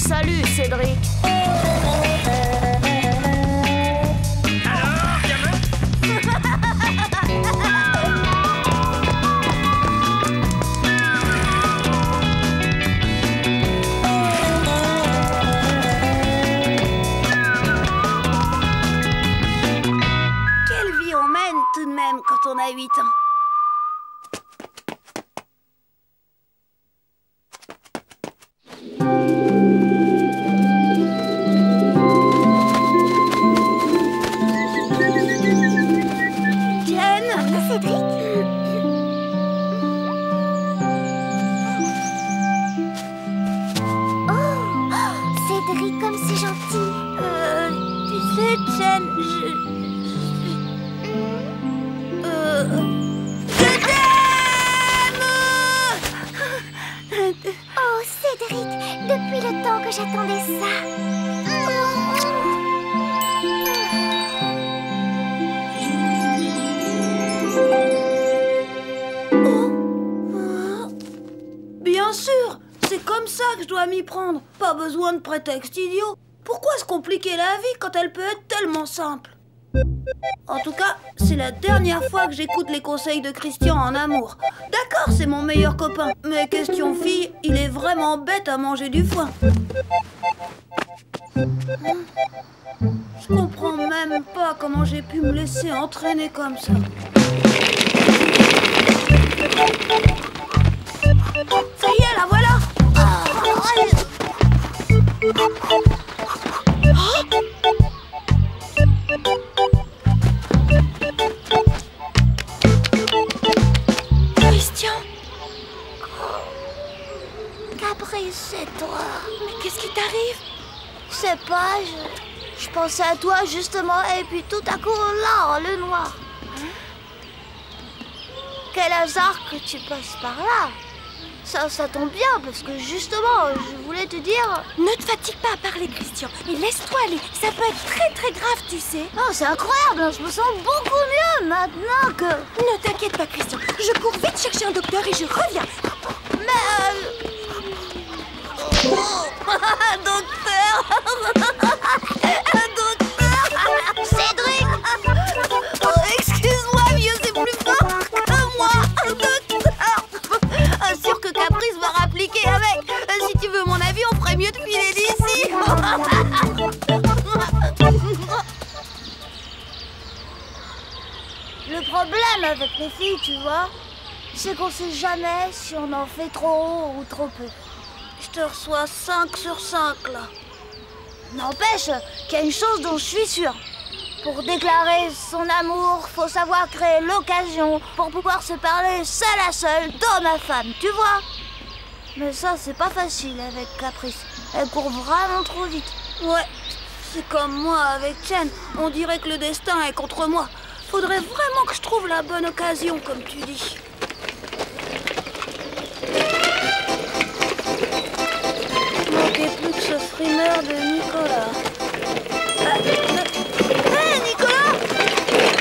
Salut, Cédric. Alors, gamin? Quelle vie on mène tout de même quand on a 8 ans. Cédric, comme c'est gentil. Tu sais, Jen, je t'aime! Oh, Cédric, depuis le temps que j'attendais ça. Bien sûr, c'est comme ça que je dois m'y prendre. Pas besoin de prétexte idiot. Pourquoi se compliquer la vie quand elle peut être tellement simple? En tout cas, c'est la dernière fois que j'écoute les conseils de Christian en amour. D'accord, c'est mon meilleur copain, mais question fille, il est vraiment bête à manger du foin. Je comprends même pas comment j'ai pu me laisser entraîner comme ça. Ça y est, la voilà! Christian! Caprice, c'est toi. Mais qu'est-ce qui t'arrive? Je sais pas, je pensais à toi justement et puis tout à coup, là, le noir. Quel hasard que tu passes par là. Ça tombe bien parce que justement, je voulais te dire... Ne te fatigue pas à parler, Christian. Et laisse-toi aller. Ça peut être très très grave, tu sais. Oh, c'est incroyable, je me sens beaucoup mieux maintenant que... Ne t'inquiète pas, Christian. Je cours vite chercher un docteur et je reviens. Mais... Docteur! Docteur! Cédric! Oh, excuse-moi, vieux, c'est plus fort que moi! Docteur! Sûr que Caprice va rappliquer avec. Si tu veux mon avis, on ferait mieux de filer d'ici. Le problème avec les filles, tu vois, c'est qu'on sait jamais si on en fait trop haut ou trop peu. Je te reçois 5 sur 5, là. N'empêche qu'il y a une chose dont je suis sûre. Pour déclarer son amour, faut savoir créer l'occasion pour pouvoir se parler seul à seul d'homme à femme, tu vois. Mais ça, c'est pas facile avec Caprice. Elle court vraiment trop vite. Ouais, c'est comme moi avec Chen. On dirait que le destin est contre moi. Faudrait vraiment que je trouve la bonne occasion, comme tu dis. Manquait plus que ce frimeur de Nicolas. Hé, Nicolas!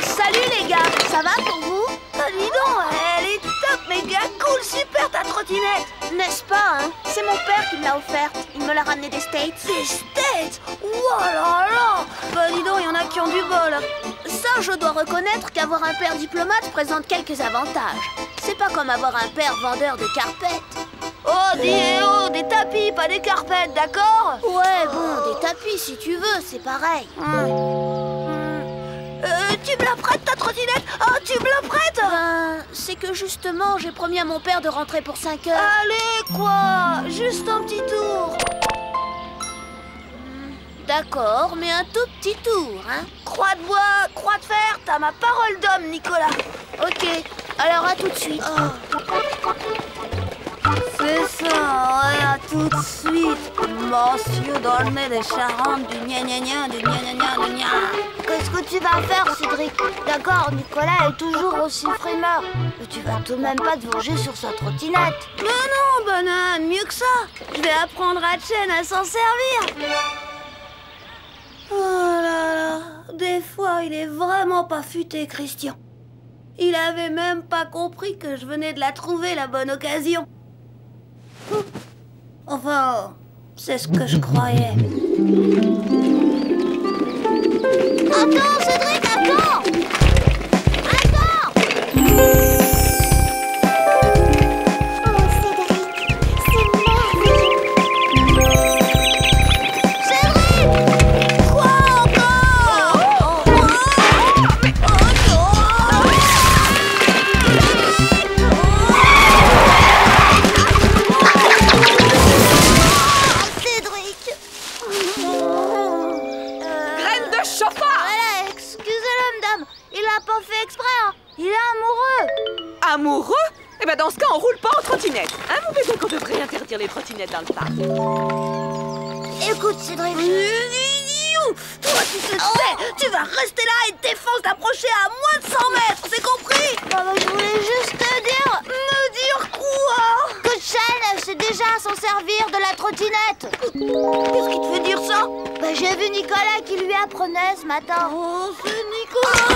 Salut les gars, ça va pour vous? Dis donc, elle est top, méga cool, super ta trottinette! N'est-ce pas, hein? C'est mon père qui me l'a offerte. Il me l'a ramenée des States. Des States! Oh là là! Bah dis donc, il y en a qui ont du bol. Ça, je dois reconnaître qu'avoir un père diplomate présente quelques avantages. C'est pas comme avoir un père vendeur de carpettes. Oh, des tapis, pas des carpettes, d'accord? Ouais, bon, des tapis si tu veux, c'est pareil. Tu me la prêtes ta trottinette? Oh, tu me la prêtes? C'est que justement, j'ai promis à mon père de rentrer pour 5 heures. Allez, quoi? Juste un petit tour. D'accord, mais un tout petit tour, hein? Croix de bois, croix de fer, t'as ma parole d'homme, Nicolas. Ok, alors à tout de suite. C'est ça, ouais, à tout de suite. Monsieur Dornet de Charente, du gna-gna-gna, du gna-gna-gna, du gna. Qu'est-ce que tu vas faire, Cédric? D'accord, Nicolas est toujours aussi frimeur. Mais tu vas tout de même pas te venger sur sa trottinette. Mais non, banane, mieux que ça. Je vais apprendre à Chen à s'en servir. Oh là là, des fois, il est vraiment pas futé, Christian. Il avait même pas compris que je venais de la trouver, la bonne occasion. Enfin, C'est ce que je croyais. Attends, Cédric, attends! Attends! Oh, Cédric, c'est merveilleux! Cédric! Quoi encore? Cédric! Graine de chauffard! Voilà, excusez-le, madame. Il a pas fait exprès, hein. Il est amoureux. Amoureux? Eh ben dans ce cas, on roule pas en trottinette. Hein, mon bébé, qu'on devrait interdire les trottinettes dans le parc. Écoute, Cédric. Toi, tu te sais, tu vas rester là et te défense d'approcher à moins de 100 mètres, c'est compris? Je voulais juste te dire... Me dire quoi? Que Chen sait déjà s'en servir de la trottinette. Qu'est-ce qui te fait dire ça? J'ai vu Nicolas qui lui apprenait ce matin. Oh, c'est Nicolas!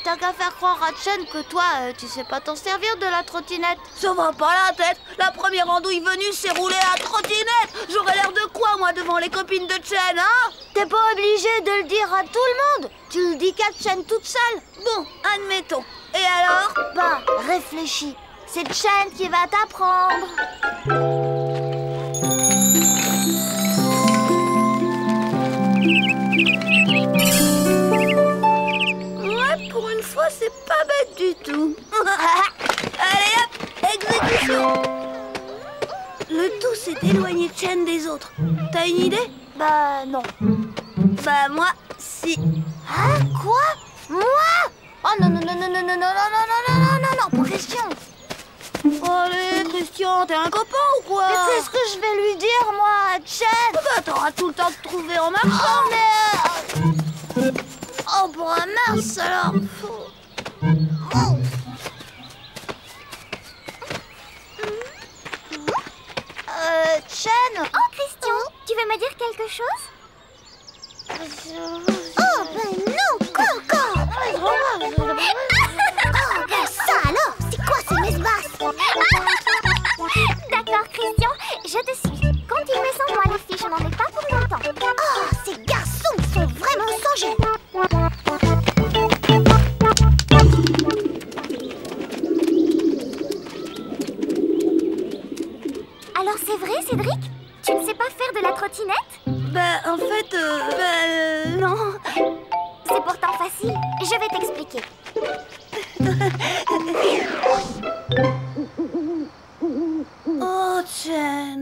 T'as qu'à faire croire à Chen que toi, tu sais pas t'en servir de la trottinette. Ça va pas la tête. La première andouille venue s'est roulée à trottinette. J'aurais l'air de quoi, moi, devant les copines de Chen, hein? T'es pas obligé de le dire à tout le monde. Tu le dis qu'à Chen toute seule. Bon, admettons. Et alors? Réfléchis. C'est Chen qui va t'apprendre. Ouais, pour une fois, c'est pas bête du tout. Allez hop, exécution. Le tout, c'est d'éloigner Chen des autres. T'as une idée? Non. Moi, si. Hein? Quoi? Moi? Oh non, non, non, non, non, non, non, non, non, non, non, non, pas question. Allez, Christian, t'es un copain ou quoi? Mais qu'est-ce que je vais lui dire, moi, à Chen? T'auras tout le temps de trouver en marchant. Oh, mais... Oh, pour un mince, alors. Chen? Oh, Christian, tu veux me dire quelque chose? Oh, non, quoi encore? Ça alors, c'est quoi ces mesbasses? D'accord, Christian, je te suis. Continuez sans moi, les filles, je n'en ai pas pour longtemps. Oh, ces garçons sont vraiment sans gêne. Alors c'est vrai, Cédric? Tu ne sais pas faire de la trottinette? En fait, non. C'est pourtant facile. Je vais t'expliquer. Oh, Chen.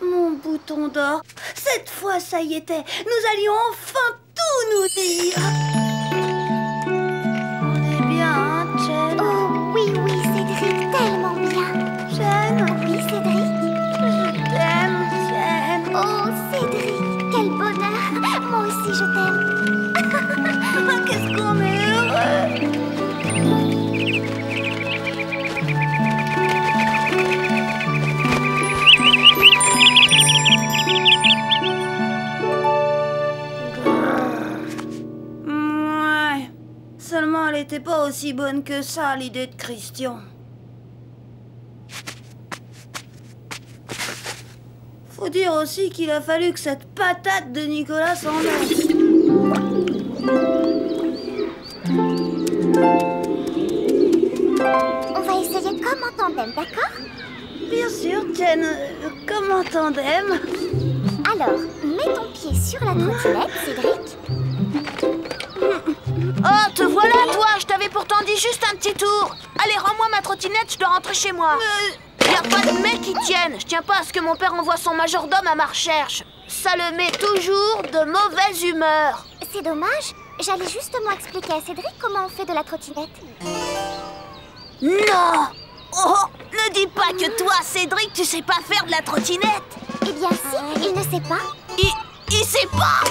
Mon bouton d'or. Cette fois, ça y était. Nous allions enfin tout nous dire. On est bien, hein, Chen? Oh, oui, oui, Cédric, tellement bien. Chen, Oui, Cédric. je t'aime, Chen. Oh, Cédric, quel bonheur. Moi aussi, je t'aime. Qu'est-ce qu'on est heureux. Ouais. Seulement, elle était pas aussi bonne que ça, l'idée de Christian. Faut dire aussi qu'il a fallu que cette patate de Nicolas s'en aille. On va essayer comme en tandem, d'accord? Bien sûr, Chen, comme en tandem. Alors, mets ton pied sur la trottinette, Cédric. Oh, te voilà, toi. Je t'avais pourtant dit juste un petit tour. Allez, rends-moi ma trottinette, je dois rentrer chez moi. Y a pas de mec qui tienne. Je tiens pas à ce que mon père envoie son majordome à ma recherche. Ça le met toujours de mauvaise humeur. C'est dommage. J'allais justement expliquer à Cédric comment on fait de la trottinette. Non. Oh, ne dis pas que toi, Cédric, tu sais pas faire de la trottinette. Eh bien si, il ne sait pas. Il sait pas.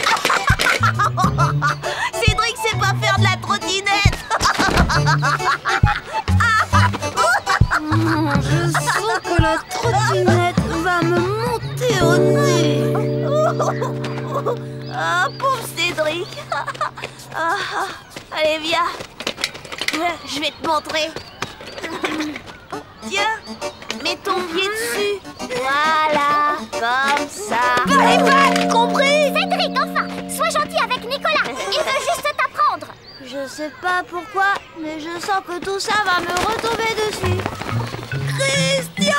Cédric sait pas faire de la trottinette. Je sens que la trottinette va me monter au nez. Ah, pauvre Cédric. Allez, viens. Je vais te montrer. Tiens, mets ton pied dessus. Voilà, comme ça. Pas compris? Cédric, enfin, sois gentil avec Nicolas. Il veut juste t'apprendre. Je sais pas pourquoi, mais je sens que tout ça va me retomber dessus. Christian!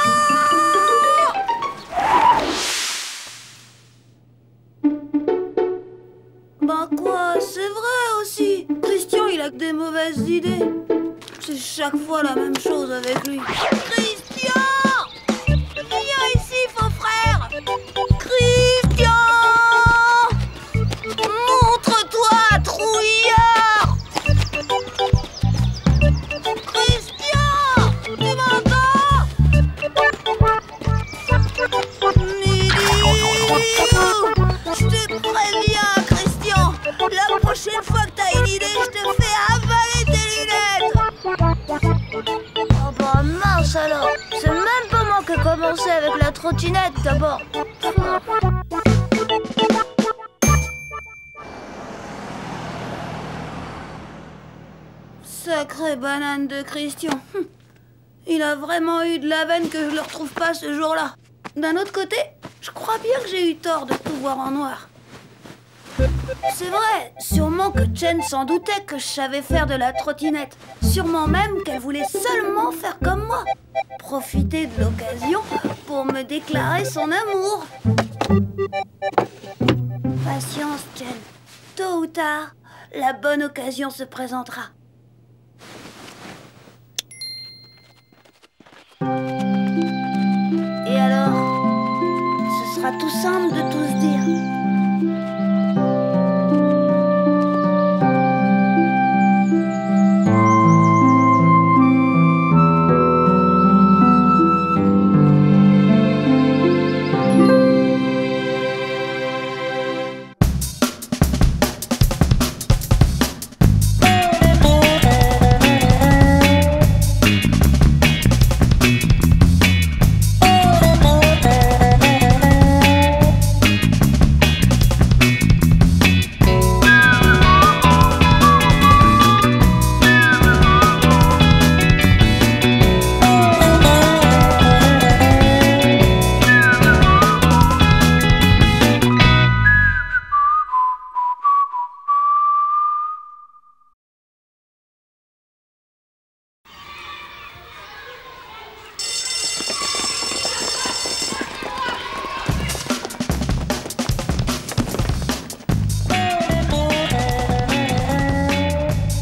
Bah quoi, c'est vrai aussi. Christian, il a que des mauvaises idées. C'est chaque fois la même chose avec lui. Christian! Viens ici, faux frère! Christian! Montre-toi, trouillard! Christian! Tu m'entends? Je te préviens, Christian! La prochaine fois que t'as une idée, je te fais avaler tes lunettes! Oh bah mince alors. C'est même pas moi qui ai commencé avec la trottinette d'abord. Sacré banane de Christian. Il a vraiment eu de la veine que je le retrouve pas ce jour-là. D'un autre côté, je crois bien que j'ai eu tort de tout voir en noir. C'est vrai, sûrement que Chen s'en doutait que je savais faire de la trottinette. Sûrement même qu'elle voulait seulement faire comme moi. Profiter de l'occasion pour me déclarer son amour. Patience, Chen. Tôt ou tard, la bonne occasion se présentera. Et alors, ce sera tout simple de tout se dire.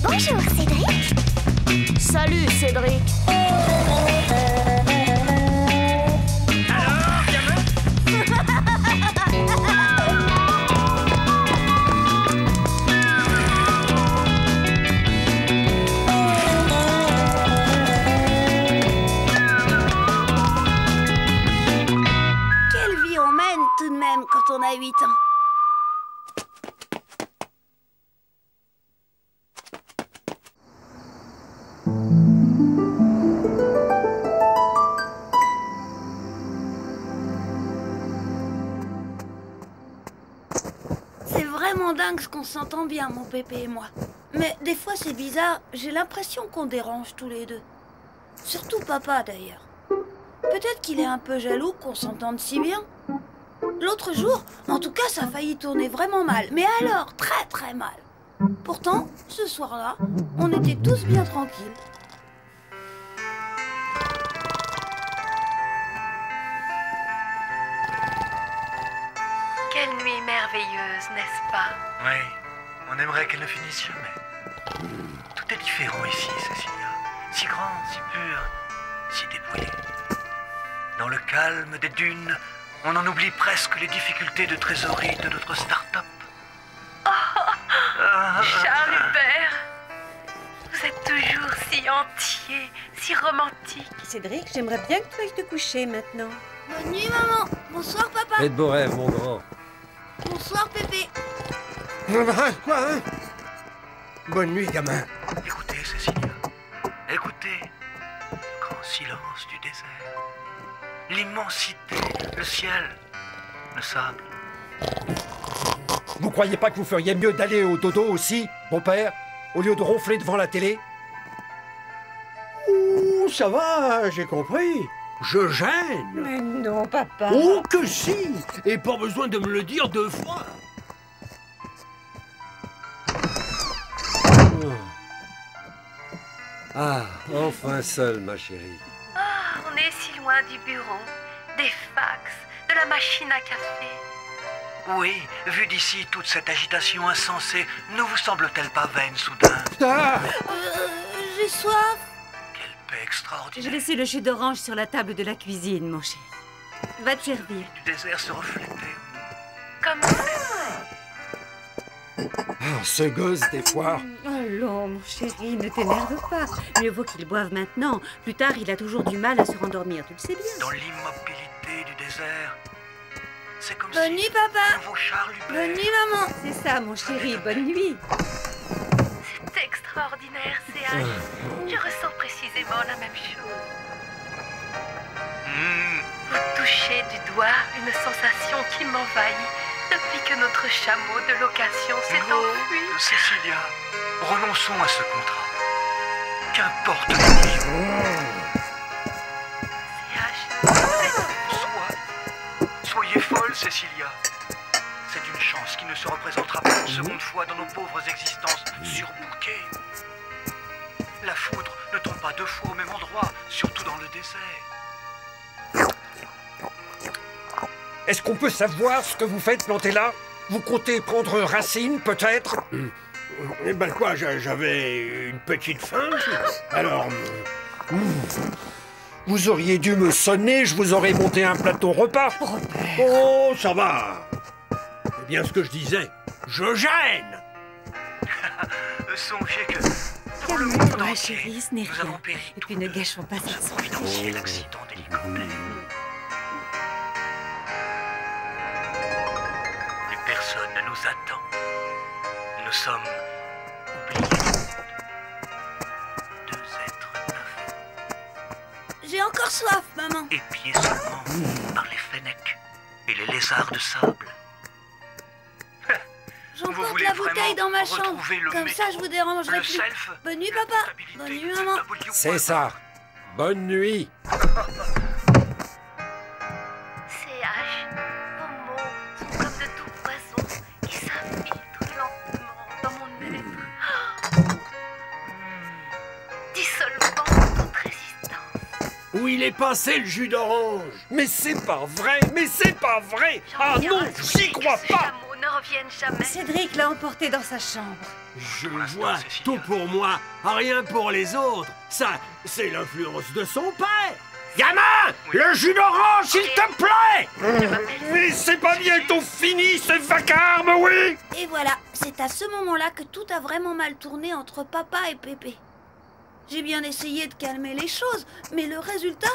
Bonjour, Cédric. Salut Cédric. Quelle vie on mène tout de même quand on a 8 ans. C'est vraiment dingue ce qu'on s'entend bien, mon pépé et moi. Mais des fois c'est bizarre, j'ai l'impression qu'on dérange tous les deux. Surtout papa d'ailleurs. Peut-être qu'il est un peu jaloux qu'on s'entende si bien. L'autre jour, en tout cas, ça a failli tourner vraiment mal. Mais alors, très très mal. Pourtant, ce soir-là, on était tous bien tranquilles. Quelle nuit merveilleuse, n'est-ce pas? Oui, on aimerait qu'elle ne finisse jamais. Tout est différent ici, Cécilia. Si grand, si pur, si dépouillé. Dans le calme des dunes, on en oublie presque les difficultés de trésorerie de notre start-up. Charles Hubert, vous êtes toujours si entier, si romantique. Cédric, j'aimerais bien que tu ailles te coucher maintenant. Bonne nuit, maman. Bonsoir, papa. Fais de beaux rêves, mon grand. Bonsoir, pépé. Quoi, hein? Bonne nuit, gamin. Écoutez, Cécilia. Écoutez. Le grand silence du désert. L'immensité, le ciel, le sable. Vous croyez pas que vous feriez mieux d'aller au dodo aussi, mon père, au lieu de ronfler devant la télé? Ouh, non, ça va, j'ai compris. Je gêne. Mais non, papa. Oh que si. Et pas besoin de me le dire 2 fois. Ah, enfin seule, ma chérie. Ah, on est si loin du bureau, des fax, de la machine à café. Oui, vu d'ici, toute cette agitation insensée ne vous semble-t-elle pas vaine soudain? Ah, J'ai soif. Quelle paix extraordinaire! J'ai laissé le jus d'orange sur la table de la cuisine, mon chéri. Va te servir. Du désert se reflétait. Comme c'est vrai. Ah, ce gosse, des fois. Allons, mon chéri, ne t'énerve pas. Mieux vaut qu'il boive maintenant. Plus tard, il a toujours du mal à se rendormir, tu le sais bien. Dans l'immobilité du désert, c'est comme Bonne si nuit, papa. le nouveau Charles Bonne Hubert... nuit, maman. C'est ça, mon chéri, bonne nuit. C'est extraordinaire, CH. Je ressens précisément la même chose. Vous touchez du doigt une sensation qui m'envahit depuis que notre chameau de location s'est enfui. Cécilia, renonçons à ce contrat. Qu'importe l'illusion. CH, Soyez folle, Cécilia. C'est une chance qui ne se représentera pas une seconde fois dans nos pauvres existences surbookées. La foudre ne tombe pas 2 fois au même endroit, surtout dans le désert. Est-ce qu'on peut savoir ce que vous faites planté là? Vous comptez prendre racine, peut-être? eh ben quoi, j'avais une petite faim. Alors, Vous auriez dû me sonner, je vous aurais monté un plateau repas. oh, ça va. C'est bien ce que je disais. Je gêne. Songez que pour le monde Calme-toi, entier, chérie, ce n'est nous rien. avons péri Et puis ne gâchons pas dans cette un soirée. providentiel accident d'hélicoptère. Plus personne ne nous attend. Nous sommes oubliés du monde. 2 êtres neufs, J'ai encore soif, maman. épiés seulement par les fennecs et les lézards de sable. Vous J'emporte voulez la bouteille dans ma vraiment chambre. retrouver le Comme mé- ça, je vous dérangerai Le plus. self, Bonne nuit, la papa. stabilité, Bonne nuit, le maman. W. C'est ça. Bonne nuit. CH, vos mots sont comme de doux poisons qui s'infiltrent lentement dans mon être, dissolvant toute résistance. Où il est passé le jus d'orange? Mais c'est pas vrai, mais c'est pas vrai. Ah J'en viens non, à souhaiter j'y crois que ce pas. chameau ne revienne jamais. Cédric l'a emporté dans sa chambre. Je Pour l'instant, vois Cécilia. tout pour moi, rien pour les autres. Ça, c'est l'influence de son père. Gamin, le jus d'orange, s'il te plaît. Mais c'est pas bientôt fini, ce vacarme, oui. Et voilà, c'est à ce moment-là que tout a vraiment mal tourné entre papa et Pépé. J'ai bien essayé de calmer les choses, mais le résultat,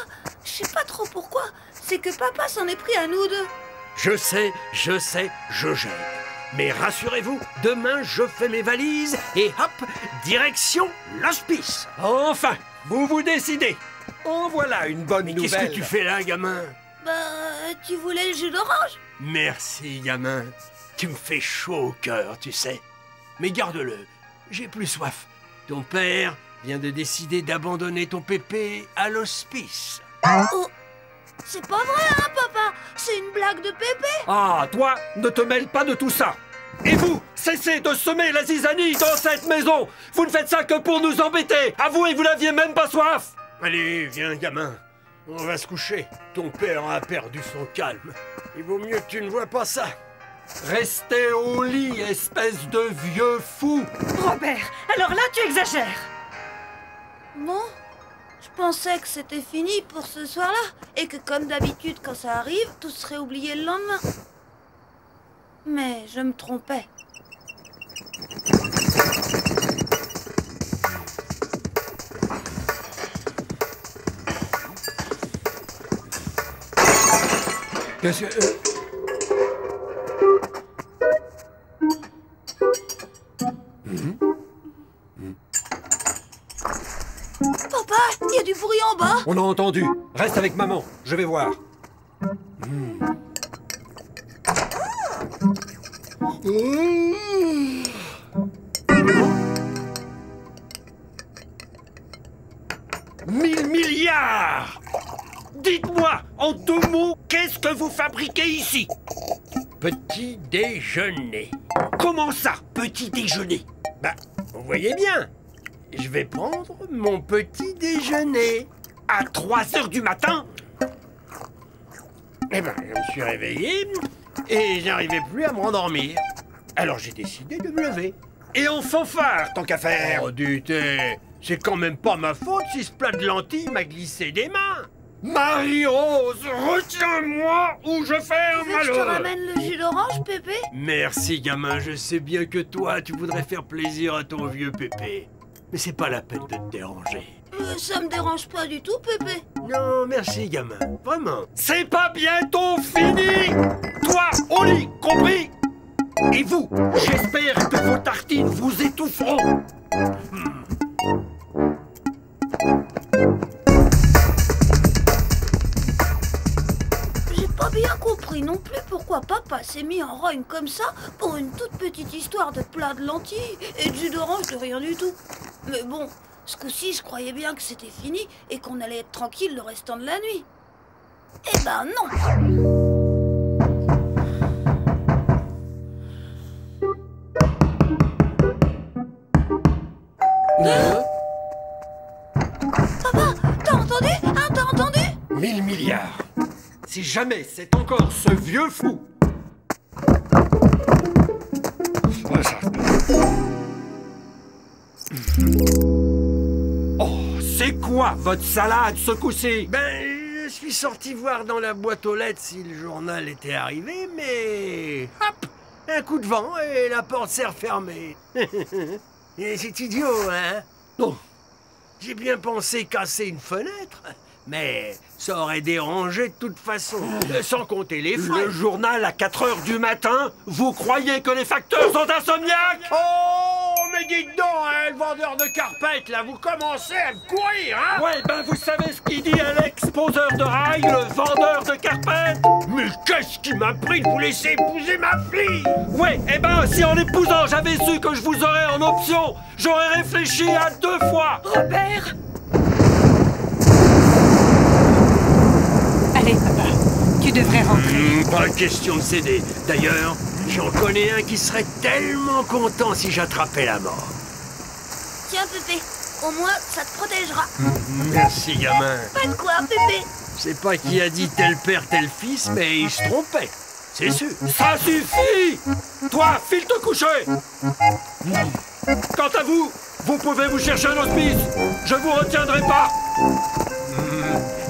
je sais pas trop pourquoi, c'est que papa s'en est pris à nous deux. Je sais, je gêne. Mais rassurez-vous, demain je fais mes valises et hop, direction l'hospice. Enfin, vous vous décidez. En voilà une bonne Mais nouvelle. qu'est-ce que tu fais là, gamin? Bah, tu voulais le jus d'orange? Merci, gamin. Tu me fais chaud au cœur, tu sais. Mais garde-le, j'ai plus soif. Ton père vient de décider d'abandonner ton pépé à l'hospice. Oh, c'est pas vrai, hein, papa? C'est une blague de Pépé? Ah, toi, ne te mêle pas de tout ça. Et vous, cessez de semer la zizanie dans cette maison. Vous ne faites ça que pour nous embêter. Avouez, vous n'aviez même pas soif. Allez, viens, gamin. On va se coucher. Ton père a perdu son calme. Il vaut mieux que tu ne vois pas ça. Restez au lit, espèce de vieux fou. Robert, alors là, tu exagères. Bon, je pensais que c'était fini pour ce soir-là, et que comme d'habitude, quand ça arrive, tout serait oublié le lendemain. Mais je me trompais. Qu'est-ce que... Papa, il y a du bruit en bas. On a entendu. Reste avec maman. Je vais voir. 1000 milliards! Dites-moi, en 2 mots, qu'est-ce que vous fabriquez ici? Petit déjeuner. Comment ça, petit déjeuner? Bah, vous voyez bien. Je vais prendre mon petit déjeuner. À 3 heures du matin? Eh ben, je me suis réveillé et j'arrivais plus à me rendormir. Alors j'ai décidé de me lever. Et en fanfare, tant qu'à faire. Oh, du thé, c'est quand même pas ma faute si ce plat de lentilles m'a glissé des mains. Marie-Rose, retiens-moi ou je ferme Tu veux que je te alors. ramène le jus d'orange, Pépé? Merci, gamin, je sais bien que toi, tu voudrais faire plaisir à ton vieux Pépé. Mais c'est pas la peine de te déranger. Ça me dérange pas du tout, Pépé. Non, merci, gamin, vraiment. C'est pas bientôt fini? Toi, au lit, compris? Et vous, j'espère que vos tartines vous étoufferont. J'ai pas bien compris non plus pourquoi papa s'est mis en rogne comme ça pour une toute petite histoire de plat de lentilles et de jus d'orange de rien du tout. Mais bon, ce coup-ci, je croyais bien que c'était fini et qu'on allait être tranquille le restant de la nuit. Eh ben non! Papa, t'as entendu? Hein, t'as entendu? 1000 milliards. Si jamais c'est encore ce vieux fou. Oh, c'est quoi votre salade ce coup-ci? Ben, je suis sorti voir dans la boîte aux lettres si le journal était arrivé, mais... Hop! Un coup de vent et la porte s'est refermée. Et c'est idiot, hein? Oh. J'ai bien pensé casser une fenêtre, mais ça aurait dérangé de toute façon, sans compter les frais. Le journal à 4 heures du matin? Vous croyez que les facteurs sont insomniaques? Oh, mais dites donc, hein, le vendeur de carpettes, là, vous commencez à me courir, hein? Ouais, ben vous savez ce qu'il dit Alex, poseur de rails, le vendeur de carpettes? Mais qu'est-ce qui m'a pris de vous laisser épouser ma fille? Ouais, eh ben si en l'épousant j'avais su que je vous aurais en option, j'aurais réfléchi à 2 fois. Robert! Allez, papa, tu devrais rentrer. Pas question de céder. D'ailleurs, j'en connais un qui serait tellement content si j'attrapais la mort. Tiens, Pépé, au moins ça te protégera. Merci, gamin. Pas de quoi, Pépé. Je sais pas qui a dit tel père, tel fils, mais il se trompait. C'est sûr. Ça suffit! Toi, file te coucher! Quant à vous, vous pouvez vous chercher un hospice. Je vous retiendrai pas.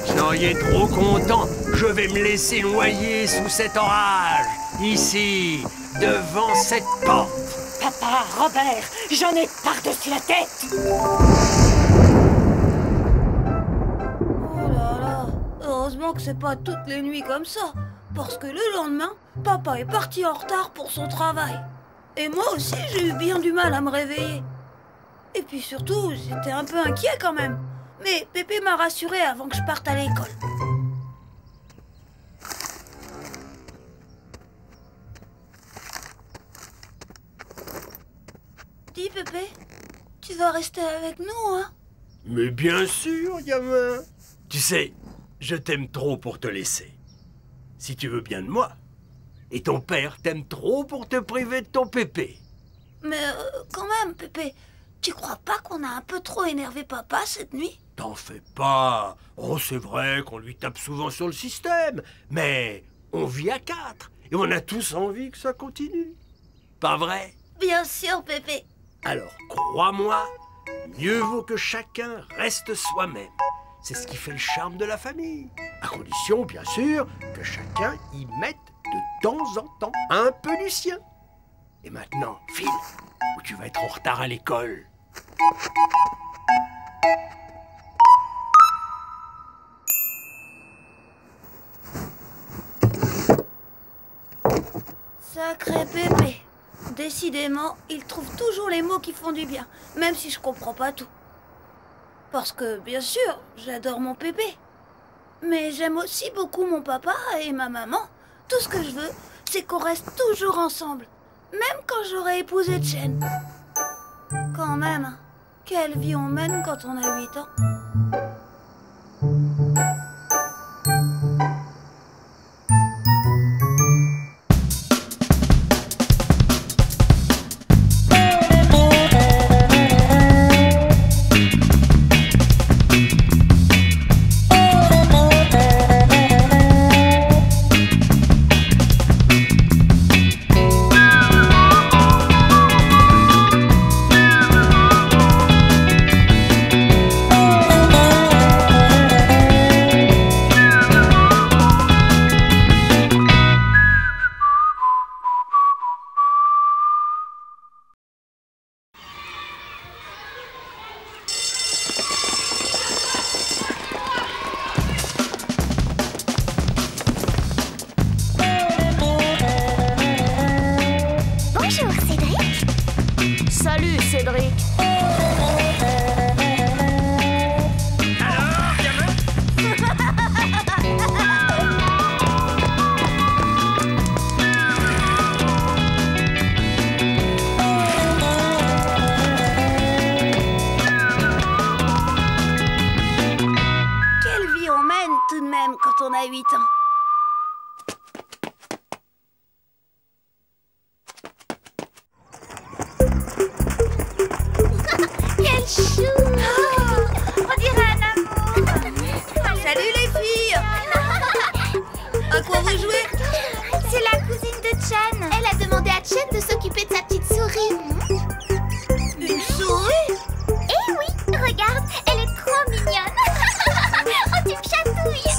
Soyez trop content. Je vais me laisser noyer sous cet orage. Ici, devant cette porte. Papa, Robert, j'en ai par-dessus la tête. Oh là là, heureusement que c'est pas toutes les nuits comme ça. Parce que le lendemain, papa est parti en retard pour son travail. Et moi aussi, j'ai eu bien du mal à me réveiller. Et puis surtout, j'étais un peu inquiet quand même. Mais Pépé m'a rassuré avant que je parte à l'école. Dis Pépé, tu vas rester avec nous, hein? Mais bien sûr, gamin. Tu sais, je t'aime trop pour te laisser. Si tu veux bien de moi. Et ton père t'aime trop pour te priver de ton Pépé. Mais quand même, Pépé, tu crois pas qu'on a un peu trop énervé papa cette nuit? T'en fais pas. Oh, c'est vrai qu'on lui tape souvent sur le système. Mais on vit à 4. Et on a tous envie que ça continue. Pas vrai? Bien sûr, Pépé. Alors, crois-moi, mieux vaut que chacun reste soi-même. C'est ce qui fait le charme de la famille. À condition, bien sûr, que chacun y mette de temps en temps un peu du sien. Et maintenant, file, ou tu vas être en retard à l'école. Sacré Pépé. Décidément, il trouve toujours les mots qui font du bien, même si je comprends pas tout. Parce que, bien sûr, j'adore mon Pépé. Mais j'aime aussi beaucoup mon papa et ma maman. Tout ce que je veux, c'est qu'on reste toujours ensemble. Même quand j'aurai épousé Chen. Quand même, quelle vie on mène quand on a 8 ans. vie on mène tout de même quand on a 8 ans. Quel chou! On dirait un amour! Salut les filles! À quoi vous jouez? C'est la cousine de Chen. Elle a demandé à Chen de s'occuper de sa petite souris. Une souris? Eh oui, regarde, elle est trop mignonne. Oh, tu me chatouilles.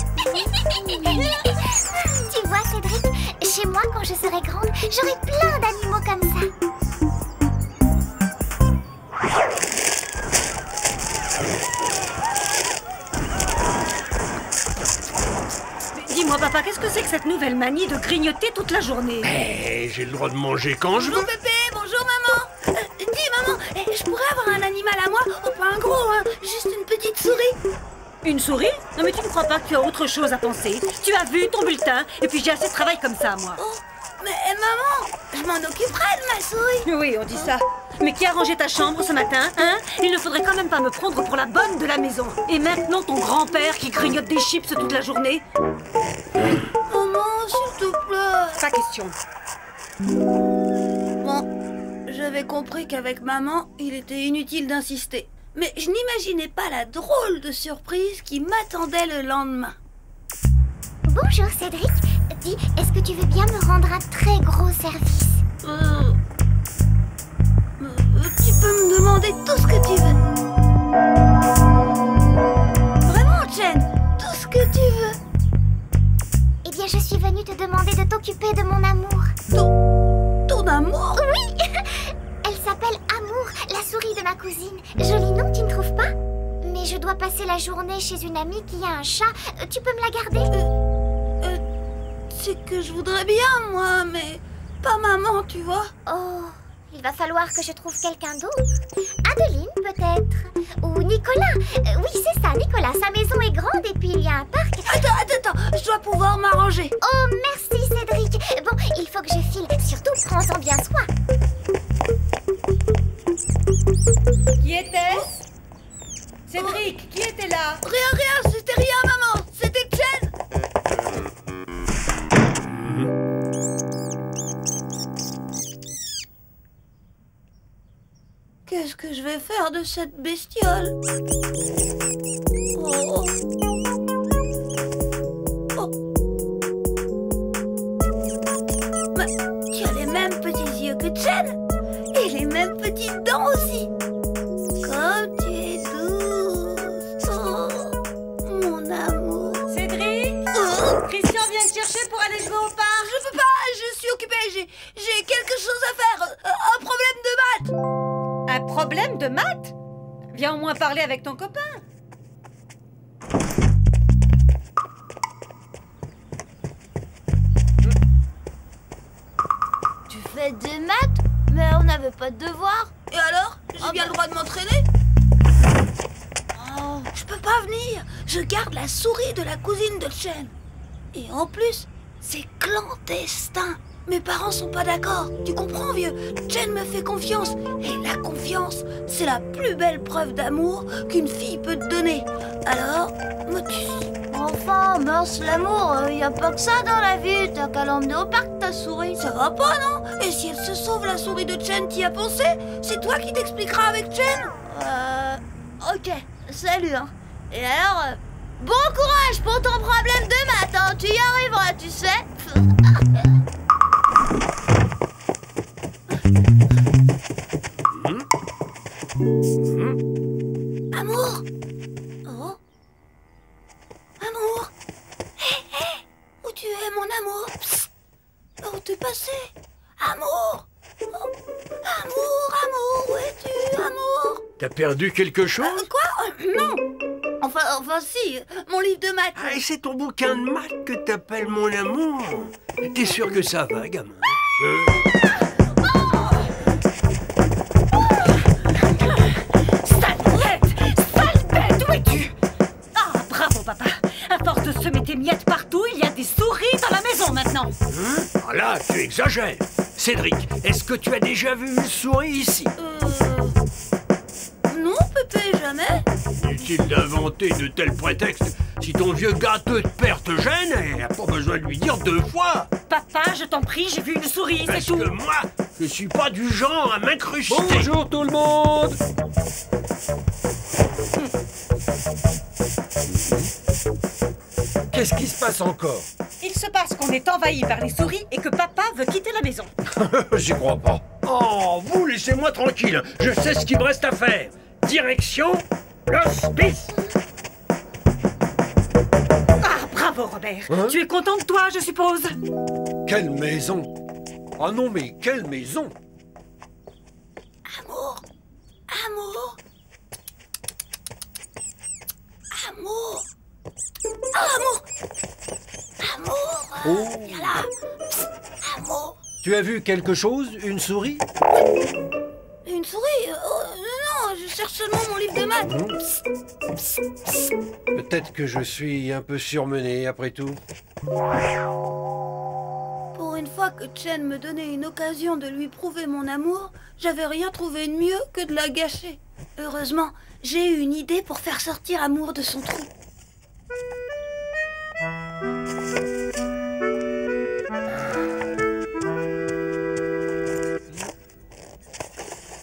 Tu vois, Cédric, chez moi, quand je serai grande, j'aurai plein d'animaux comme ça. Dis-moi, papa, qu'est-ce que c'est que cette nouvelle manie de grignoter toute la journée? Eh, j'ai le droit de manger quand je veux. Bonjour Pépé, bonjour maman. Dis maman, je pourrais avoir un animal à moi? Oh, pas un gros, hein, juste une petite souris. Une souris? Non mais tu ne crois pas que tu as autre chose à penser? Tu as vu ton bulletin, et puis j'ai assez de travail comme ça, moi. Oh, mais maman, je m'en occuperai de ma souris. Oui, on dit ça. Mais qui a rangé ta chambre ce matin, hein? Il ne faudrait quand même pas me prendre pour la bonne de la maison. Et maintenant ton grand-père qui grignote des chips toute la journée? Maman, s'il te plaît. Pas question. Bon, j'avais compris qu'avec maman, il était inutile d'insister. Mais je n'imaginais pas la drôle de surprise qui m'attendait le lendemain. Bonjour, Cédric. Dis, est-ce que tu veux bien me rendre un très gros service? Tu peux me demander tout ce que tu veux. Vraiment, Chen, tout ce que tu veux. Eh bien, je suis venue te demander de t'occuper de mon amour. Ton amour? Oui. Elle s'appelle Amour, la souris de ma cousine. Joli nom, tu ne trouves pas? Mais je dois passer la journée chez une amie qui a un chat. Tu peux me la garder? C'est que je voudrais bien, moi, mais pas maman, tu vois. Oh, il va falloir que je trouve quelqu'un d'autre. Adeline, peut-être. Ou Nicolas. Oui, c'est ça, Nicolas. Sa maison est grande et puis il y a un parc. Attends, je dois pouvoir m'arranger. Oh, merci, Cédric. Bon, il faut que je file. Surtout, prends-en bien soin. Qui était-ce? Cédric, qui était là? Rien, c'était rien, maman. C'était Chen. Qu'est-ce que je vais faire de cette bestiole? Oh. Mais tu as les mêmes petits yeux que Chen. Et les mêmes petites dents aussi. Comme tu es douce. Oh, mon amour. Cédric? Christian vient te chercher pour aller jouer au parc. Je peux pas, je suis occupée. J'ai quelque chose à faire. Un problème de maths. Un problème de maths? Viens au moins parler avec ton copain. Tu fais des maths? Mais on n'avait pas de devoir. Et alors? J'ai bien le droit de m'entraîner? Oh, je peux pas venir. Je garde la souris de la cousine de Chen. Et en plus, c'est clandestin. Mes parents sont pas d'accord. Tu comprends, vieux? Chen me fait confiance. Et la confiance, c'est la plus belle preuve d'amour qu'une fille peut te donner. Alors, motus. Enfin, mince l'amour, y a pas que ça dans la vie. T'as qu'à l'emmener au parc, ta souris. Ça va pas, non? Et si elle se sauve, la souris de Chen, t'y as pensé? C'est toi qui t'expliqueras avec Chen? Ok, salut, hein. Et alors, bon courage pour ton problème de maths, hein. Tu y arriveras, tu sais. Amour? Oh? Amour? Hé, où tu es, mon amour? Psst. Où t'es passé? Amour? Oh. Amour, où es-tu, amour? T'as perdu quelque chose? Quoi? Non. Enfin si, mon livre de maths. Ah, et c'est ton bouquin de maths que t'appelles mon amour? T'es sûr que ça va, gamin? Sale bête, où es-tu? Ah, bravo, papa. À force de semer tes miettes partout, il y a des souris dans la maison maintenant. Ah là, tu exagères. Cédric, est-ce que tu as déjà vu une souris ici? Non, Pépé, jamais. Inutile d'inventer de tels prétextes. Si ton vieux gâteux de père te gêne, il n'a pas besoin de lui dire 2 fois. Papa, je t'en prie, j'ai vu une souris, Parce c'est tout. que moi, je suis pas du genre à m'incruster. Bonjour tout le monde. Qu'est-ce qui se passe encore? Il se passe qu'on est envahi par les souris et que papa veut quitter la maison. J'y crois pas. Oh, vous laissez-moi tranquille. Je sais ce qu'il me reste à faire. Direction l'hospice. Ah, bravo Robert. Hein? Tu es content de toi, je suppose? Quelle maison? Ah non, mais quelle maison? Amour. Amour. Amour. Amour. Amour. Oh. Viens là. Psst. Amour. Tu as vu quelque chose? Une souris? Une souris? Non, je cherche seulement mon livre de maths. Psst. Psst. Psst. Peut-être que je suis un peu surmené après tout. Pour une fois que Chen me donnait une occasion de lui prouver mon amour, j'avais rien trouvé de mieux que de la gâcher. Heureusement, j'ai eu une idée pour faire sortir Amour de son trou.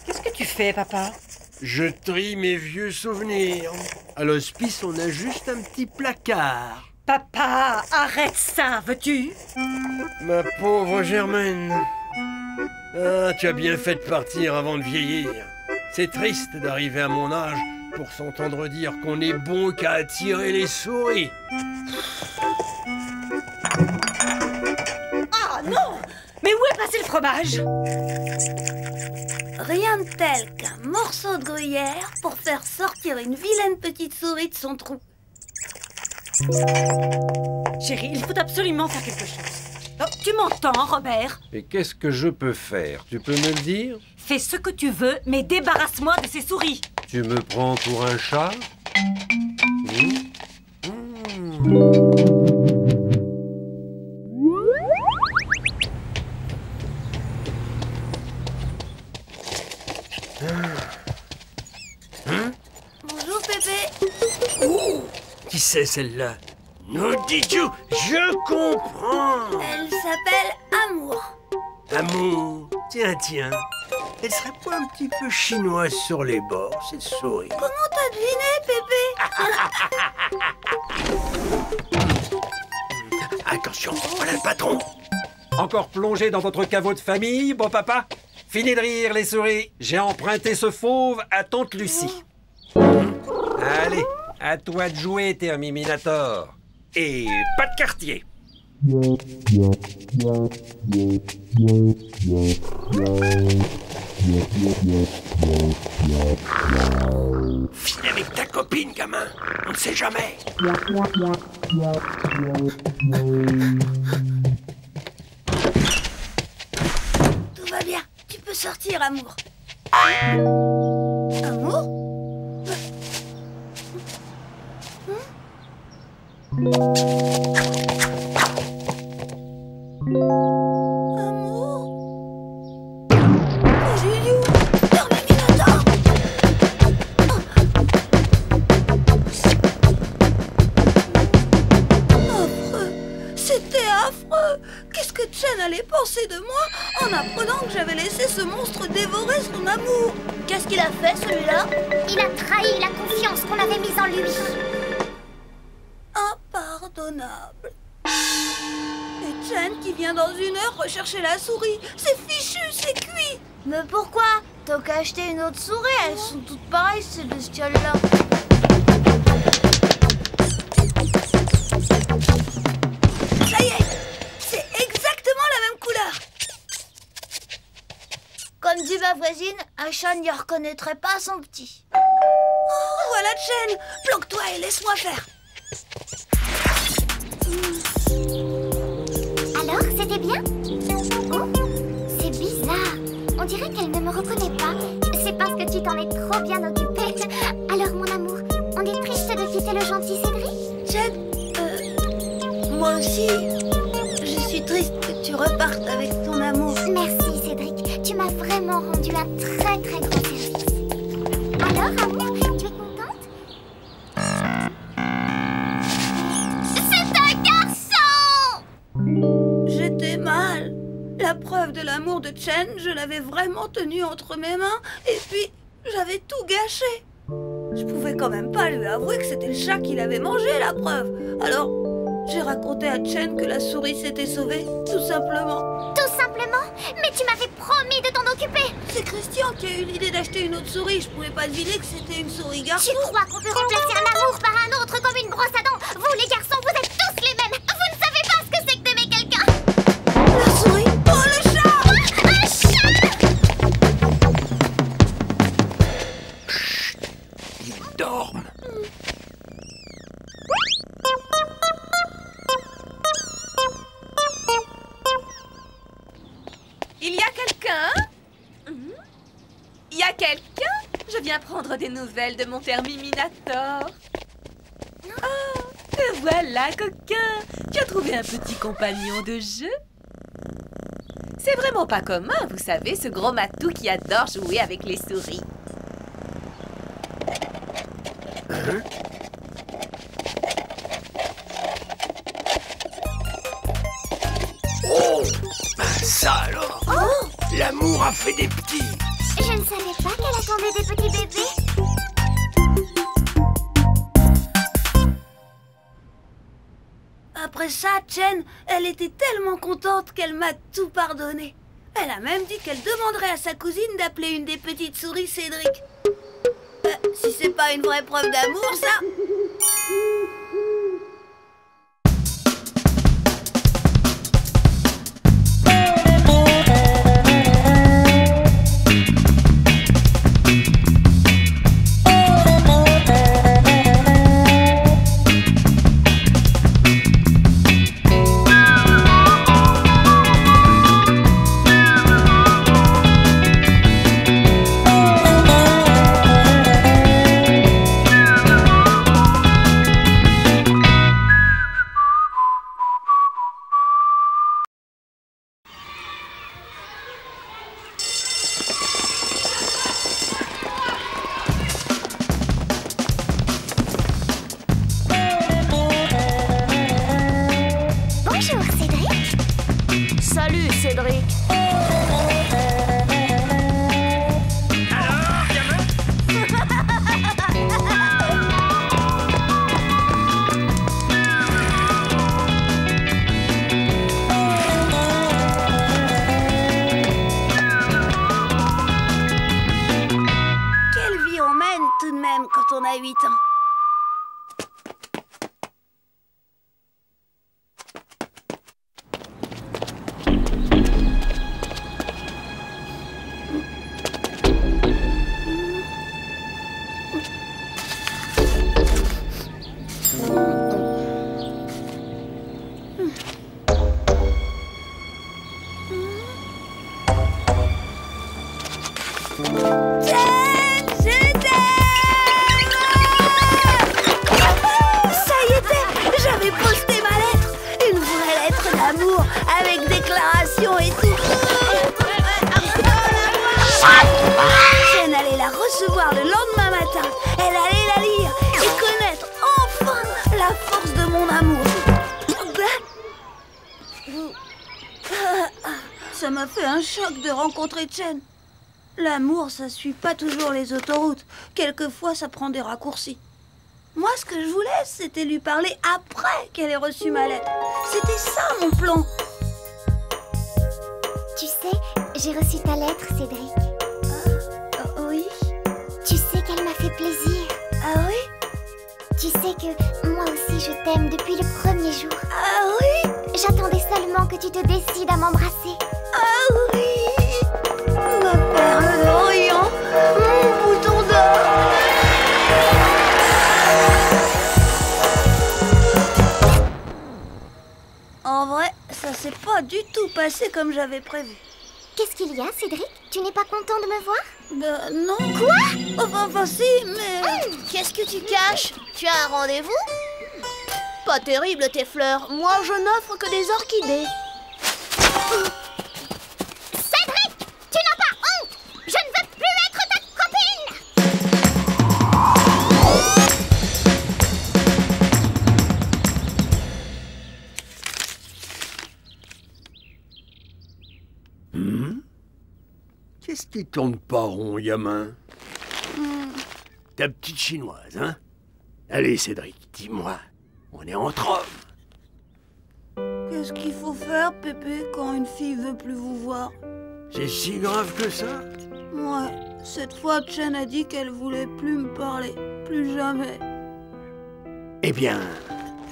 Qu'est-ce que tu fais, papa? Je trie mes vieux souvenirs. À l'hospice, on a juste un petit placard. Papa, arrête ça, veux-tu? Ma pauvre Germaine. Ah, tu as bien fait de partir avant de vieillir. C'est triste d'arriver à mon âge pour s'entendre dire qu'on est bon qu'à attirer les souris. Ah non! Mais où est passé le fromage? Rien de tel qu'un morceau de gruyère pour faire sortir une vilaine petite souris de son trou. Chérie, il faut absolument faire quelque chose. Oh, tu m'entends, Robert? Et qu'est-ce que je peux faire? Tu peux me le dire? Fais ce que tu veux, mais débarrasse-moi de ces souris. Tu me prends pour un chat? Bonjour Pépé. Qui c'est celle-là? Non, Didou, je comprends. Elle s'appelle Amour. Amour, tiens. Elle serait pas un petit peu chinoise sur les bords, cette souris? Comment t'as deviné, Pépé? Attention, voilà le patron. Encore plongé dans votre caveau de famille, beau papa? Fini de rire, les souris. J'ai emprunté ce fauve à tante Lucie. Allez, à toi de jouer, Terminator. Et pas de quartier. File avec ta copine, gamin. On ne sait jamais. Tout va bien. Tu peux sortir, Amour. Amour? Amour? Juju! Terminator! Affreux! C'était affreux! Qu'est-ce que Chen allait penser de moi en apprenant que j'avais laissé ce monstre dévorer son amour? Qu'est-ce qu'il a fait, celui-là? Il a trahi la confiance qu'on avait mise en lui. Impardonnable. Et Chen qui vient dans 1 heure rechercher la souris. C'est fichu, c'est cuit. Mais pourquoi? T'as qu'à acheter une autre souris, elles sont toutes pareilles, ces bestioles-là. Ça y est, c'est exactement la même couleur. Comme dit ma voisine, un chat n'y reconnaîtrait pas son petit. Oh, voilà Chen. Planque-toi et laisse-moi faire. Alors, c'était bien? Oh, c'est bizarre. On dirait qu'elle ne me reconnaît pas. C'est parce que tu t'en es trop bien occupée. Alors, mon amour, on est triste de quitter le gentil Cédric? Chen, moi aussi, je suis triste que tu repartes avec ton amour. Merci, Cédric. Tu m'as vraiment rendu un très très grand service. Alors, amour, tu es contente? preuve de l'amour de Chen, je l'avais vraiment tenu entre mes mains, et puis j'avais tout gâché. Je pouvais quand même pas lui avouer que c'était le chat qui l'avait mangé, la preuve. Alors, j'ai raconté à Chen que la souris s'était sauvée, tout simplement. Tout simplement? Mais tu m'avais promis de t'en occuper! C'est Christian qui a eu l'idée d'acheter une autre souris. Je pouvais pas deviner que c'était une souris garçon. Tu crois qu'on peut remplacer un amour par un autre comme une brosse à dents? Vous, les garçons, vous êtes tous les mêmes! Vous ne savez pas ce que c'est que d'aimer quelqu'un! La souris? Oh, le chat! Quoi? Un chat? Chut, ils dorment. Il y a quelqu'un? Il y a quelqu'un? Je viens prendre des nouvelles de mon Terminator. Oh, te voilà, coquin. Tu as trouvé un petit compagnon de jeu? C'est vraiment pas commun, vous savez, ce gros matou qui adore jouer avec les souris. Oh, ça alors. Oh! L'amour a fait des petits. Je ne savais pas qu'elle attendait des petits bébés. Après ça, Chen, elle était tellement contente qu'elle m'a tout pardonné. Elle a même dit qu'elle demanderait à sa cousine d'appeler une des petites souris Cédric. Si c'est pas une vraie preuve d'amour, ça... Bonjour, Cédric. Salut, Cédric. Alors, gamin? Quelle vie on mène tout de même quand on a 8 ans. Chen, je t'aime! Ça y était, j'avais posté ma lettre. Une vraie lettre d'amour avec déclaration et tout. Chen allait la recevoir le lendemain matin. Elle allait la lire et connaître enfin la force de mon amour. Ça m'a fait un choc de rencontrer Chen. L'amour, ça suit pas toujours les autoroutes. Quelquefois, ça prend des raccourcis. Moi, ce que je voulais, c'était lui parler après qu'elle ait reçu ma lettre. C'était ça, mon plan. Tu sais, j'ai reçu ta lettre, Cédric. Oui? Tu sais qu'elle m'a fait plaisir. Ah oui? Tu sais que moi aussi je t'aime depuis le premier jour. Ah oui? J'attendais seulement que tu te décides à m'embrasser. Ah oui! Ma perle d'Orient, mon bouton d'or. En vrai, ça s'est pas du tout passé comme j'avais prévu. Qu'est-ce qu'il y a, Cédric? Tu n'es pas content de me voir? Ben non. Quoi? Enfin si, mais... Qu'est-ce que tu caches? Tu as un rendez-vous? Pas terrible tes fleurs. Moi, je n'offre que des orchidées. Cédric! Tu n'as pas honte! Je ne veux plus être ta copine! Qu'est-ce qui tourne pas rond, gamin? Ta petite chinoise, hein? Allez, Cédric, dis-moi, on est entre hommes. Qu'est-ce qu'il faut faire, Pépé, quand une fille veut plus vous voir? C'est si grave que ça? Ouais, cette fois, Chen a dit qu'elle voulait plus me parler. Plus jamais. Eh bien,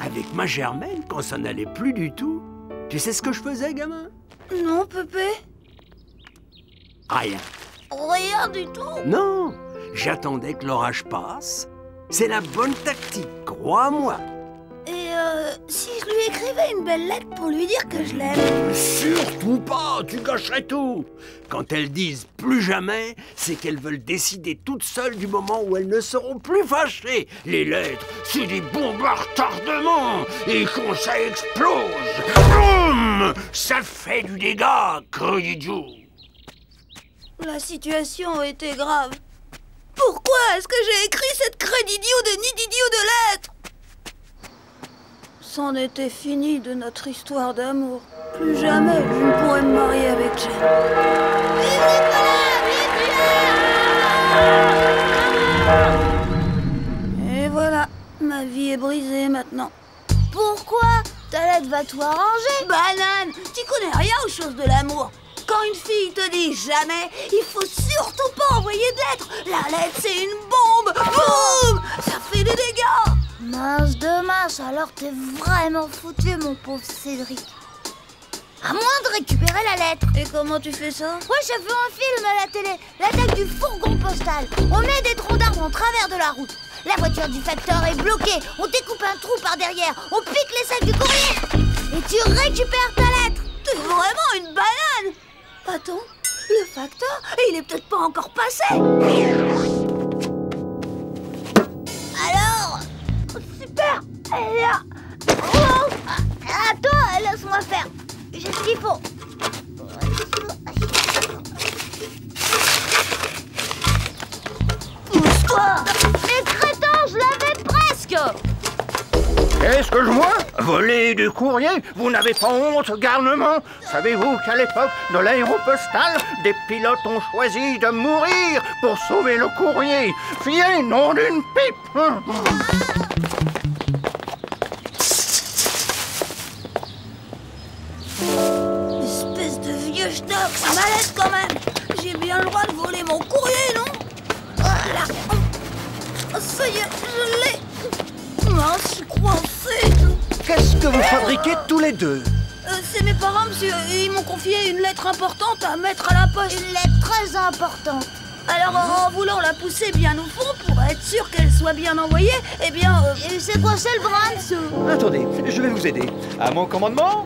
avec ma Germaine, quand ça n'allait plus du tout, tu sais ce que je faisais, gamin? Non, Pépé? Rien. Rien du tout? Non, j'attendais que l'orage passe. C'est la bonne tactique, crois-moi. Et si je lui écrivais une belle lettre pour lui dire que je l'aime? Surtout pas, tu gâcherais tout. Quand elles disent plus jamais, c'est qu'elles veulent décider toutes seules du moment où elles ne seront plus fâchées. Les lettres, c'est des bombes à retardement. Et quand ça explose, boum, ça fait du dégât, Creux-Idiot. La situation était grave. Pourquoi est-ce que j'ai écrit cette creux-d'idiot de nid d'idiot de lettres? C'en était fini de notre histoire d'amour. Plus jamais je ne pourrais me marier avec Chen. Vive Nicolas, vive! Et voilà, ma vie est brisée maintenant. Pourquoi? Ta lettre va tout arranger. Banane, tu connais rien aux choses de l'amour. Quand une fille te dit jamais, il faut surtout pas envoyer de lettres. La lettre, c'est une bombe. Boum! Ça fait des dégâts. Mince de mince, alors t'es vraiment foutu, mon pauvre Cédric. À moins de récupérer la lettre. Et comment tu fais ça? Moi, j'ai vu un film à la télé, l'attaque du fourgon postal. On met des troncs d'arbres en travers de la route. La voiture du facteur est bloquée. On découpe un trou par derrière. On pique les sacs du courrier. Et tu récupères ta lettre. T'es vraiment une banane. Attends, le facteur, il est peut-être pas encore passé. Alors, super, elle est là. Oh, attends, laisse-moi faire. J'ai ce qu'il faut. Pousse-toi. Mais crétin, je l'avais presque. Qu'est-ce que je vois? Voler du courrier? Vous n'avez pas honte, garnement? Savez-vous qu'à l'époque de l'aéropostale, des pilotes ont choisi de mourir pour sauver le courrier? Fiez, nom d'une pipe! Espèce de vieux schnock, ça m'alaise quand même. J'ai bien le droit de voler mon courrier, non? Voilà. Oh, ça y est, je l'ai. Mince, je suis coincée. Qu'est-ce que vous fabriquez tous les deux? C'est mes parents, monsieur. Ils m'ont confié une lettre importante à mettre à la poste. Une lettre très importante. Alors, en voulant la pousser bien au fond pour être sûr qu'elle soit bien envoyée, eh bien... Et c'est quoi, c'est le brin dessous? Attendez, je vais vous aider. À mon commandement?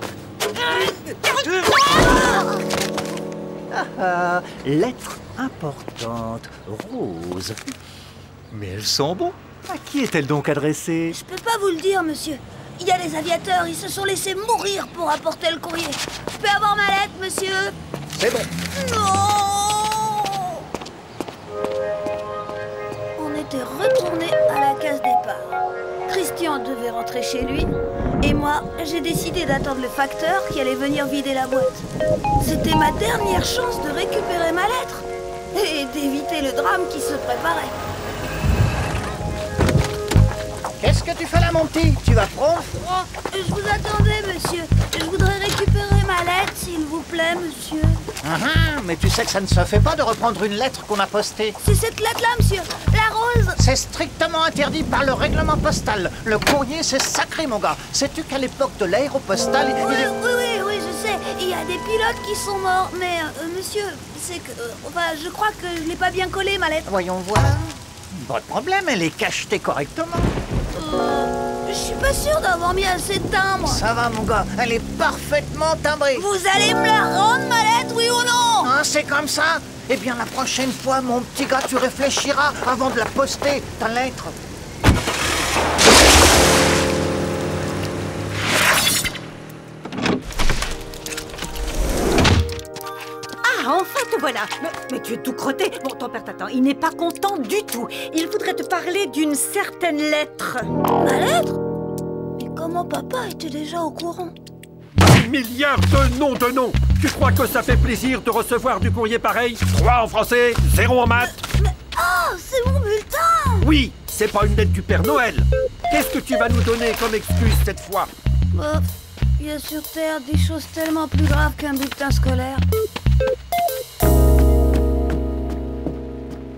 Lettre importante, rose. Mais elles sont beaux. À qui est-elle donc adressée? Je peux pas vous le dire, monsieur. Il y a des aviateurs, ils se sont laissés mourir pour apporter le courrier. Je peux avoir ma lettre, monsieur? C'est bon. Non! On était retournés à la case départ. Christian devait rentrer chez lui. Et moi, j'ai décidé d'attendre le facteur qui allait venir vider la boîte. C'était ma dernière chance de récupérer ma lettre et d'éviter le drame qui se préparait. Qu'est-ce que tu fais là, mon petit? Tu vas prendre? Oh, je vous attendais, monsieur. Je voudrais récupérer ma lettre, s'il vous plaît, monsieur. Mais tu sais que ça ne se fait pas de reprendre une lettre qu'on a postée. C'est cette lettre-là, monsieur. La rose. C'est strictement interdit par le règlement postal. Le courrier, c'est sacré, mon gars. Sais-tu qu'à l'époque de l'aéropostale... Oui, je sais. Il y a des pilotes qui sont morts. Mais, monsieur, c'est que... je crois que je l'ai pas bien collée, ma lettre. Voyons voir. Pas de problème, elle est cachetée correctement. Je suis pas sûre d'avoir mis assez de timbre. Ça va, mon gars, elle est parfaitement timbrée. Vous allez me la rendre, ma lettre, oui ou non? Hein, c'est comme ça? Eh bien, la prochaine fois, mon petit gars, tu réfléchiras avant de la poster, ta lettre. Enfin te voilà. Mais tu es tout crotté. Bon, ton père t'attend. Il n'est pas content du tout. Il voudrait te parler d'une certaine lettre. Ma lettre? Mais comment papa était déjà au courant? Milliards de noms de noms. Tu crois que ça fait plaisir de recevoir du courrier pareil? 3 en français, 0 en maths. Oh, c'est mon bulletin! Oui, c'est pas une lettre du Père Noël. Qu'est-ce que tu vas nous donner comme excuse cette fois? Bof, il y a sur Terre des choses tellement plus graves qu'un bulletin scolaire.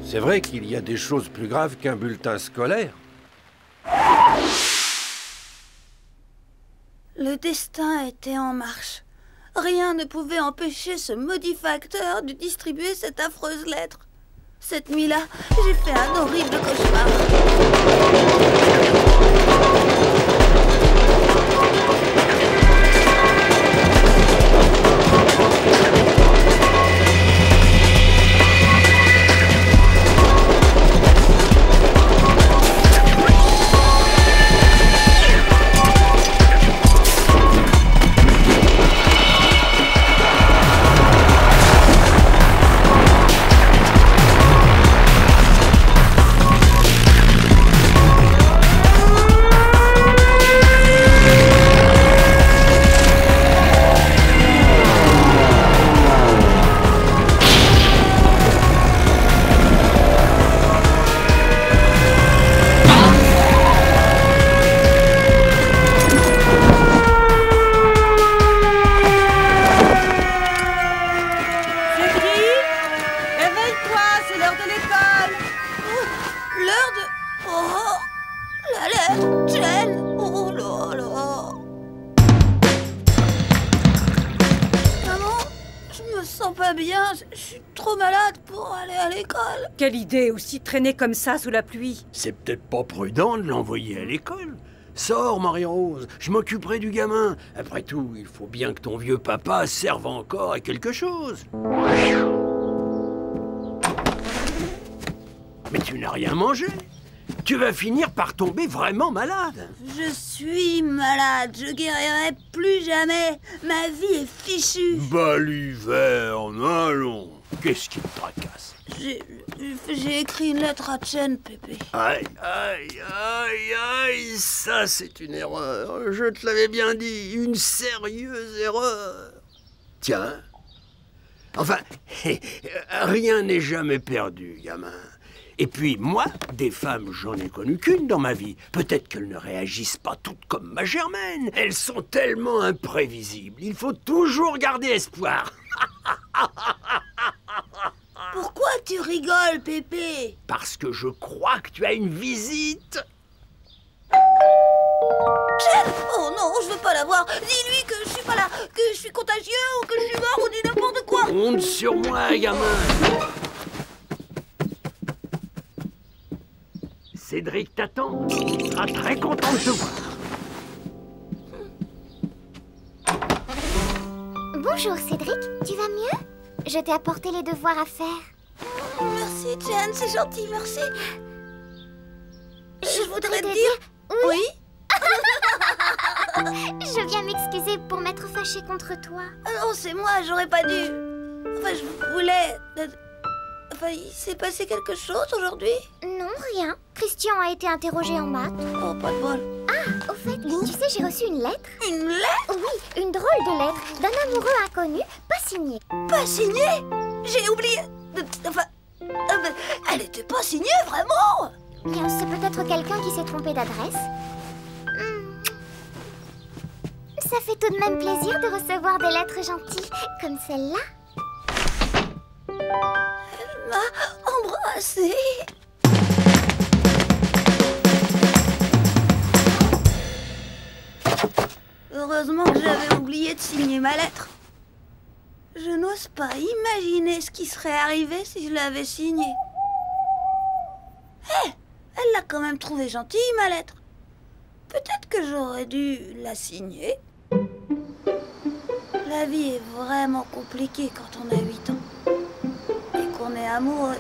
C'est vrai qu'il y a des choses plus graves qu'un bulletin scolaire. Le destin était en marche. Rien ne pouvait empêcher ce maudit facteur de distribuer cette affreuse lettre. Cette nuit-là, j'ai fait un horrible cauchemar. Je suis trop malade pour aller à l'école. Quelle idée, aussi traîner comme ça sous la pluie. C'est peut-être pas prudent de l'envoyer à l'école. Sors, Marie-Rose, je m'occuperai du gamin. Après tout, il faut bien que ton vieux papa serve encore à quelque chose. Mais tu n'as rien mangé. Tu vas finir par tomber vraiment malade. Je suis malade, je guérirai plus jamais. Ma vie est fichue. Baliverne, allons. Qu'est-ce qui te tracasse? J'ai écrit une lettre à Chen, Pépé. Aïe, aïe, aïe, aïe, ça c'est une erreur. Je te l'avais bien dit, une sérieuse erreur. Tiens, enfin, rien n'est jamais perdu, gamin. Et puis moi, des femmes, j'en ai connu qu'une dans ma vie. Peut-être qu'elles ne réagissent pas toutes comme ma Germaine. Elles sont tellement imprévisibles. Il faut toujours garder espoir. Pourquoi tu rigoles, Pépé? Parce que je crois que tu as une visite. Chen! Oh non, je veux pas la voir. Dis-lui que je suis pas là, que je suis contagieux ou que je suis mort ou dis n'importe quoi. Compte sur moi, gamin. Cédric t'attend. Il sera très content de te voir. Bonjour Cédric, tu vas mieux? Je t'ai apporté les devoirs à faire. Merci Jen, c'est gentil, merci. Je voudrais te te dire... Oui? Je viens m'excuser pour m'être fâchée contre toi. Ah non, c'est moi, j'aurais pas dû... Enfin, je voulais... Enfin, il s'est passé quelque chose aujourd'hui? Non, rien. Christian a été interrogé en maths. Oh, pas de bol. Ah, au fait, tu sais, j'ai reçu une lettre. Une lettre? Oui, une drôle de lettre d'un amoureux inconnu, pas signée. Pas signée? J'ai oublié... Enfin... Elle était pas signée, vraiment? Bien, c'est peut-être quelqu'un qui s'est trompé d'adresse. Ça fait tout de même plaisir de recevoir des lettres gentilles, comme celle-là. Elle m'a embrassée. Heureusement que j'avais oublié de signer ma lettre. Je n'ose pas imaginer ce qui serait arrivé si je l'avais signée. Hé, elle l'a quand même trouvée gentille, ma lettre. Peut-être que j'aurais dû la signer. La vie est vraiment compliquée quand on a 8 ans. Et qu'on est amoureux.